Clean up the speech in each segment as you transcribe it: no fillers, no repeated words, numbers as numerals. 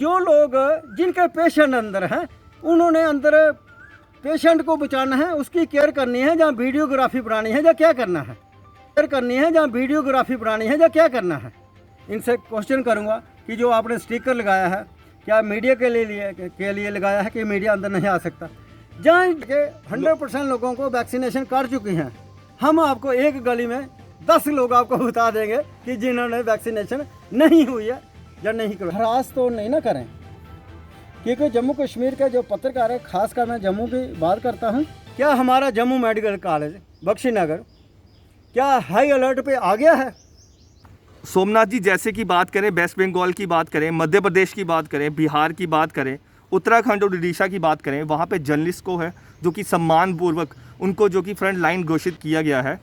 जो लोग जिनके पेशेंट अंदर हैं उन्होंने अंदर पेशेंट को बचाना है, उसकी केयर करनी है, जहाँ वीडियोग्राफी बनानी है या क्या करना है, केयर करनी है जहाँ वीडियोग्राफी बनानी है या क्या करना है। इनसे क्वेश्चन करूँगा कि जो आपने स्टिकर लगाया है क्या मीडिया के लिए लगाया है कि मीडिया अंदर नहीं आ सकता। जहाँ के 100% लोगों को वैक्सीनेशन कर चुकी हैं, हम आपको एक गली में 10 लोग आपको बता देंगे कि जिन्होंने वैक्सीनेशन नहीं हुई है या नहीं करो। हरास तो नहीं ना करें, क्योंकि जम्मू कश्मीर के जो पत्रकार है, खासकर मैं जम्मू की बात करता हूँ। क्या हमारा जम्मू मेडिकल कॉलेज बख्शीनगर क्या हाई अलर्ट पे आ गया है? सोमनाथ जी, जैसे कि बात करें वेस्ट बंगाल की बात करें, मध्य प्रदेश की बात करें, बिहार की बात करें, उत्तराखंड और उड़ीसा की बात करें, वहाँ पे जर्नलिस्ट को है जो कि सम्मानपूर्वक उनको जो कि फ्रंट लाइन घोषित किया गया है।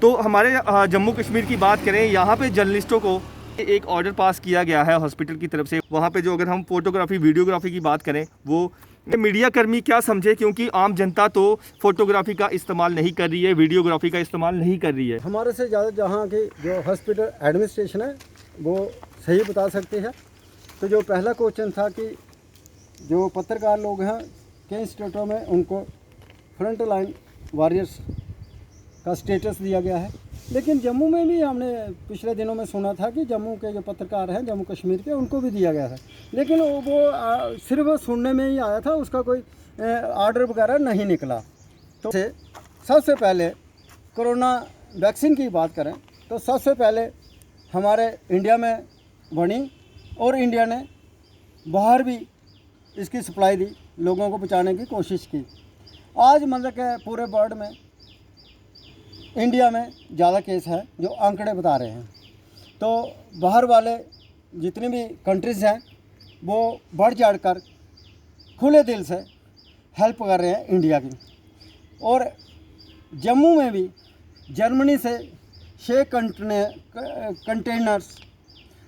तो हमारे जम्मू कश्मीर की बात करें, यहाँ पे जर्नलिस्टों को एक ऑर्डर पास किया गया है हॉस्पिटल की तरफ से। वहाँ पे जो अगर हम फोटोग्राफी वीडियोग्राफी की बात करें, वो मीडिया कर्मी क्या समझे, क्योंकि आम जनता तो फोटोग्राफी का इस्तेमाल नहीं कर रही है, वीडियोग्राफी का इस्तेमाल नहीं कर रही है। हमारे से ज़्यादा जहाँ की जो हॉस्पिटल एडमिनिस्ट्रेशन है वो सही बता सकती है। तो जो पहला क्वेश्चन था कि जो पत्रकार लोग हैं कई स्टेटों में उनको फ्रंट लाइन वॉरियर्स का स्टेटस दिया गया है, लेकिन जम्मू में भी हमने पिछले दिनों में सुना था कि जम्मू के जो पत्रकार हैं जम्मू कश्मीर के, उनको भी दिया गया था, लेकिन वो सिर्फ सुनने में ही आया था, उसका कोई ऑर्डर वगैरह नहीं निकला। तो सबसे पहले कोरोना वैक्सीन की बात करें तो सबसे पहले हमारे इंडिया में बनी और इंडिया ने बाहर भी इसकी सप्लाई दी, लोगों को बचाने की कोशिश की। आज मतलब के पूरे वर्ल्ड में इंडिया में ज़्यादा केस है जो आंकड़े बता रहे हैं। तो बाहर वाले जितनी भी कंट्रीज़ हैं वो बढ़ चढ़ कर खुले दिल से हेल्प कर रहे हैं इंडिया की। और जम्मू में भी जर्मनी से 6 कंटेनर्स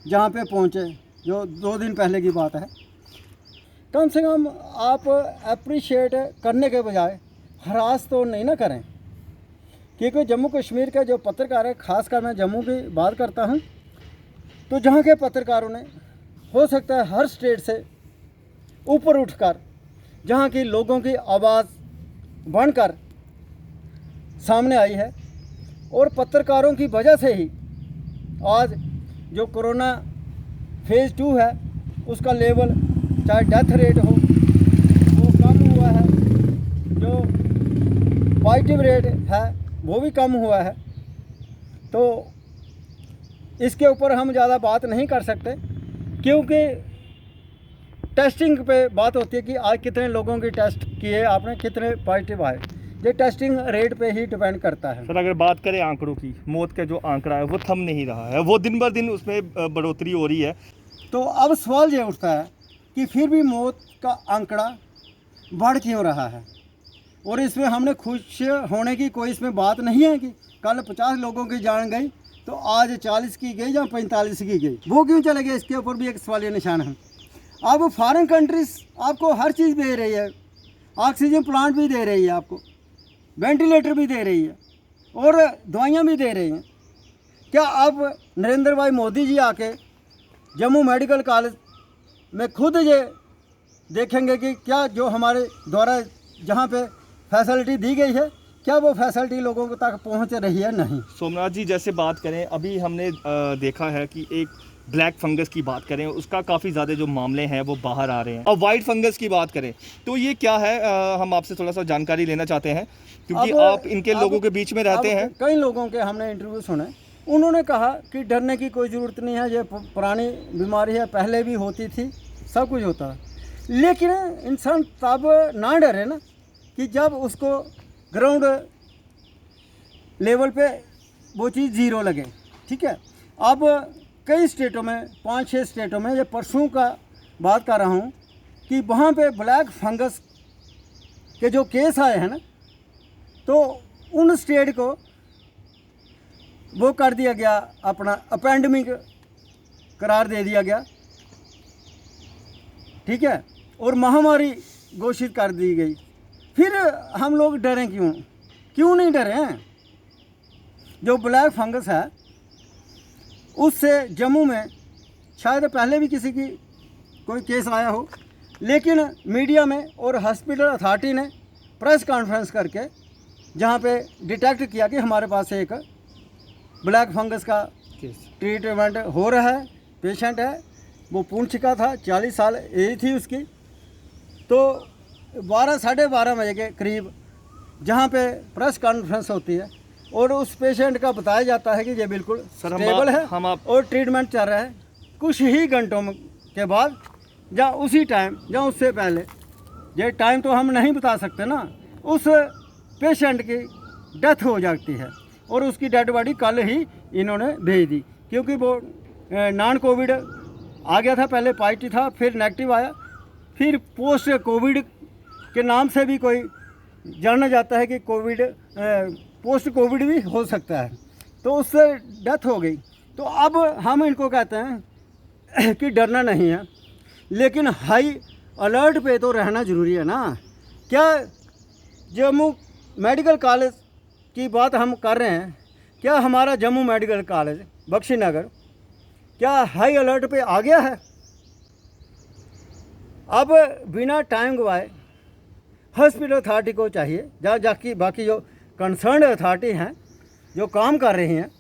जहाँ पे पहुँचे, जो 2 दिन पहले की बात है। कम से कम आप अप्रिशिएट करने के बजाय हरास तो नहीं ना करें, क्योंकि जम्मू कश्मीर के जो पत्रकार है, खासकर मैं जम्मू की बात करता हूँ, तो जहाँ के पत्रकारों ने हो सकता है हर स्टेट से ऊपर उठकर जहाँ की लोगों की आवाज़ बनकर सामने आई है, और पत्रकारों की वजह से ही आज जो कोरोना फेज़ 2 है उसका लेवल, चाहे डेथ रेट हो वो कम हुआ है, जो पॉजिटिव रेट है वो भी कम हुआ है। तो इसके ऊपर हम ज़्यादा बात नहीं कर सकते, क्योंकि टेस्टिंग पे बात होती है कि आज कितने लोगों की टेस्ट किए आपने, कितने पॉजिटिव आए, ये टेस्टिंग रेट पे ही डिपेंड करता है। सर, अगर बात करें आंकड़ों की, मौत का जो आंकड़ा है वो थम नहीं रहा है, वो दिन ब दिन उसमें बढ़ोतरी हो रही है। तो अब सवाल ये उठता है कि फिर भी मौत का आंकड़ा बढ़ क्यों रहा है, और इसमें हमने खुश होने की कोई इसमें बात नहीं है कि कल 50 लोगों की जान गई तो आज 40 की गई या 45 की गई, वो क्यों चले गए, इसके ऊपर भी एक सवालिया निशान है। अब फॉरेन कंट्रीज आपको हर चीज़ दे रही है, ऑक्सीजन प्लांट भी दे रही है, आपको वेंटिलेटर भी दे रही है और दवाइयाँ भी दे रही हैं। क्या अब नरेंद्र भाई मोदी जी आके जम्मू मेडिकल कॉलेज में खुद ये देखेंगे कि क्या जो हमारे द्वारा जहाँ पे फैसिलिटी दी गई है, क्या वो फैसिलिटी लोगों तक पहुँच रही है? नहीं। सोमनाथ जी, जैसे बात करें, अभी हमने देखा है कि एक ब्लैक फंगस की बात करें, उसका काफ़ी ज़्यादा जो मामले हैं वो बाहर आ रहे हैं, और वाइट फंगस की बात करें तो ये क्या है, हम आपसे थोड़ा सा जानकारी लेना चाहते हैं, क्योंकि आप इनके लोगों के बीच में रहते हैं। कई लोगों के हमने इंटरव्यू सुने, उन्होंने कहा कि डरने की कोई ज़रूरत नहीं है, ये पुरानी बीमारी है, पहले भी होती थी, सब कुछ होता है, लेकिन इंसान तब ना डरे ना कि जब उसको ग्राउंड लेवल पे वो चीज़ ज़ीरो लगे। ठीक है, अब कई स्टेटों में, 5-6 स्टेटों में, ये परसों का बात कर रहा हूँ कि वहाँ पे ब्लैक फंगस के जो केस आए हैं ना, तो उन स्टेट को वो कर दिया गया, अपना अपेंडेमिक करार दे दिया गया। ठीक है, और महामारी घोषित कर दी गई। फिर हम लोग डरें क्यों? क्यों नहीं डरे हैं? जो ब्लैक फंगस है उससे जम्मू में शायद पहले भी किसी की कोई केस आया हो, लेकिन मीडिया में और हॉस्पिटल अथॉरिटी ने प्रेस कॉन्फ्रेंस करके जहाँ पे डिटेक्ट किया कि हमारे पास एक ब्लैक फंगस का ट्रीटमेंट हो रहा है, पेशेंट है, वो पूछ चुका था, 40 साल एज थी उसकी। तो 12 साढ़े 12 बजे के करीब जहाँ पे प्रेस कॉन्फ्रेंस होती है और उस पेशेंट का बताया जाता है कि ये बिल्कुल स्टेबल है और ट्रीटमेंट चल रहा है। कुछ ही घंटों के बाद या उसी टाइम या उससे पहले, ये टाइम तो हम नहीं बता सकते ना, उस पेशेंट की डेथ हो जाती है और उसकी डेड बॉडी कल ही इन्होंने भेज दी, क्योंकि वो नॉन कोविड आ गया था, पहले पॉजिटिव था, फिर नेगेटिव आया, फिर पोस्ट कोविड के नाम से भी कोई जाना जाता है कि कोविड पोस्ट कोविड भी हो सकता है, तो उससे डेथ हो गई। तो अब हम इनको कहते हैं कि डरना नहीं है, लेकिन हाई अलर्ट पे तो रहना ज़रूरी है ना। क्या जम्मू मेडिकल कॉलेज की बात हम कर रहे हैं, क्या हमारा जम्मू मेडिकल कॉलेज बख्शीनगर क्या हाई अलर्ट पे आ गया है? अब बिना टाइम गवाए हॉस्पिटल अथॉरिटी को चाहिए, जाकि बाकी जो कंसर्न्ड अथॉरिटी हैं जो काम कर रही हैं,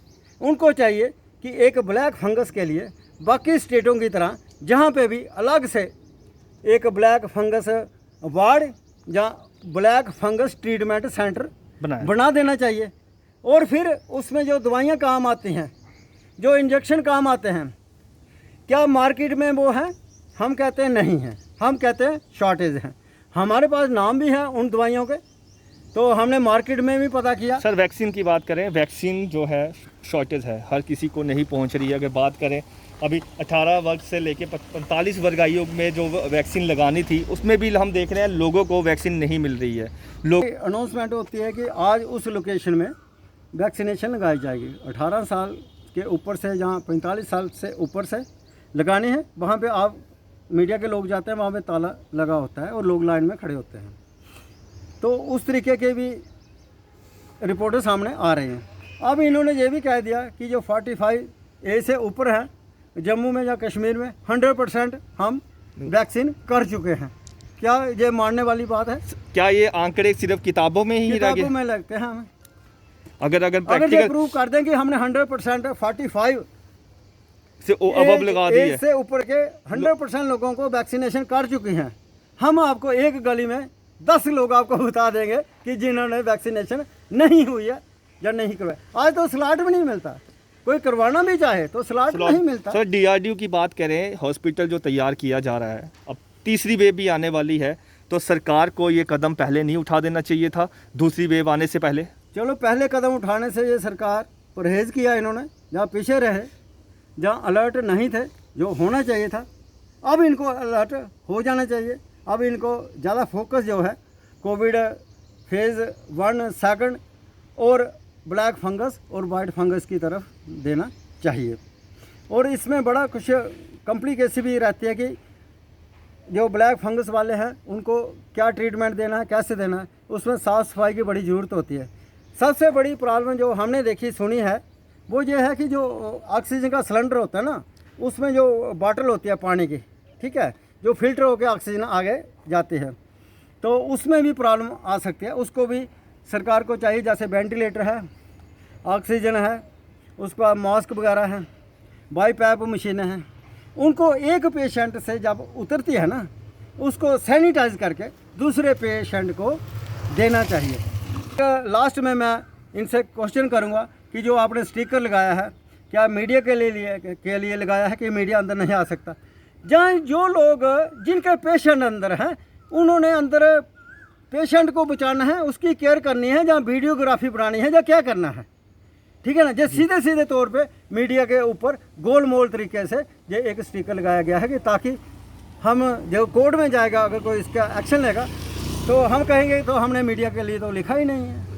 उनको चाहिए कि एक ब्लैक फंगस के लिए बाकी स्टेटों की तरह जहाँ पे भी अलग से एक ब्लैक फंगस वार्ड या ब्लैक फंगस ट्रीटमेंट सेंटर बना देना चाहिए। और फिर उसमें जो दवाइयाँ काम आती हैं, जो इंजेक्शन काम आते हैं, क्या मार्केट में वो हैं? हम कहते हैं नहीं हैं, हम कहते हैं शॉर्टेज हैं। हमारे पास नाम भी हैं उन दवाइयों के, तो हमने मार्केट में भी पता किया। सर वैक्सीन की बात करें, वैक्सीन जो है शॉर्टेज है, हर किसी को नहीं पहुंच रही है। अगर बात करें अभी 18 वर्ष से लेके 45 वर्ग आयु में जो वैक्सीन लगानी थी, उसमें भी हम देख रहे हैं लोगों को वैक्सीन नहीं मिल रही है। लोग अनाउंसमेंट होती है कि आज उस लोकेशन में वैक्सीनेशन लगाई जाएगी, 18 साल के ऊपर से, जहाँ 45 साल से ऊपर से लगानी है, वहाँ पे आप मीडिया के लोग जाते हैं, वहाँ पे ताला लगा होता है और लोग लाइन में खड़े होते हैं। तो उस तरीके के भी रिपोर्टें सामने आ रही हैं। अब इन्होंने ये भी कह दिया कि जो 45 एज से ऊपर है जम्मू में या कश्मीर में 100% हम वैक्सीन कर चुके हैं। क्या ये मानने वाली बात है? क्या ये आंकड़े सिर्फ किताबों में ही किताबों में लगते हैं हमें? अगर ये प्रूव कर दें कि हमने 100% 45 से अब लगा दी है, से ऊपर के 100% लोगों को वैक्सीनेशन कर चुकी हैं, हम आपको एक गली में 10 लोग आपको बता देंगे कि जिन्होंने वैक्सीनेशन नहीं हुई है या नहीं करवाया। आज तो स्लॉट भी नहीं मिलता, कोई करवाना भी चाहे तो स्लॉट नहीं मिलता। सर DRDO की बात करें, हॉस्पिटल जो तैयार किया जा रहा है, अब तीसरी वेव भी आने वाली है, तो सरकार को ये कदम पहले नहीं उठा देना चाहिए था दूसरी वेव आने से पहले? चलो पहले कदम उठाने से ये सरकार परहेज़ किया इन्होंने, जहाँ पीछे रहे, जहाँ अलर्ट नहीं थे, जो होना चाहिए था। अब इनको अलर्ट हो जाना चाहिए। अब इनको ज़्यादा फोकस जो है कोविड फेज़ 1 सेकंड और ब्लैक फंगस और वाइट फंगस की तरफ देना चाहिए। और इसमें बड़ा कुछ कॉम्प्लिकेशन भी रहती है कि जो ब्लैक फंगस वाले हैं उनको क्या ट्रीटमेंट देना है, कैसे देना है, उसमें साफ़ सफाई की बड़ी ज़रूरत होती है। सबसे बड़ी प्रॉब्लम जो हमने देखी सुनी है वो ये है कि जो ऑक्सीजन का सिलेंडर होता है ना, उसमें जो बॉटल होती है पानी की, ठीक है, जो फिल्टर होकर ऑक्सीजन आगे जाती है, तो उसमें भी प्रॉब्लम आ सकती है। उसको भी सरकार को चाहिए, जैसे वेंटिलेटर है, ऑक्सीजन है, उसके बाद मास्क वगैरह हैं, बाईपैप मशीनें हैं, उनको एक पेशेंट से जब उतरती है ना, उसको सैनिटाइज करके दूसरे पेशेंट को देना चाहिए। लास्ट में मैं इनसे क्वेश्चन करूंगा कि जो आपने स्टिकर लगाया है, क्या मीडिया के लिए लगाया है कि मीडिया अंदर नहीं आ सकता? जहाँ जो लोग जिनके पेशेंट अंदर हैं, उन्होंने अंदर पेशेंट को बचाना है, उसकी केयर करनी है, जहाँ वीडियोग्राफी बनानी है, या क्या करना है, ठीक है ना। जो सीधे सीधे तौर पे मीडिया के ऊपर गोल मोल तरीके से ये एक स्टिकर लगाया गया है कि ताकि हम जो कोर्ट में जाएगा, अगर कोई इसका एक्शन लेगा तो हम कहेंगे तो हमने मीडिया के लिए तो लिखा ही नहीं है।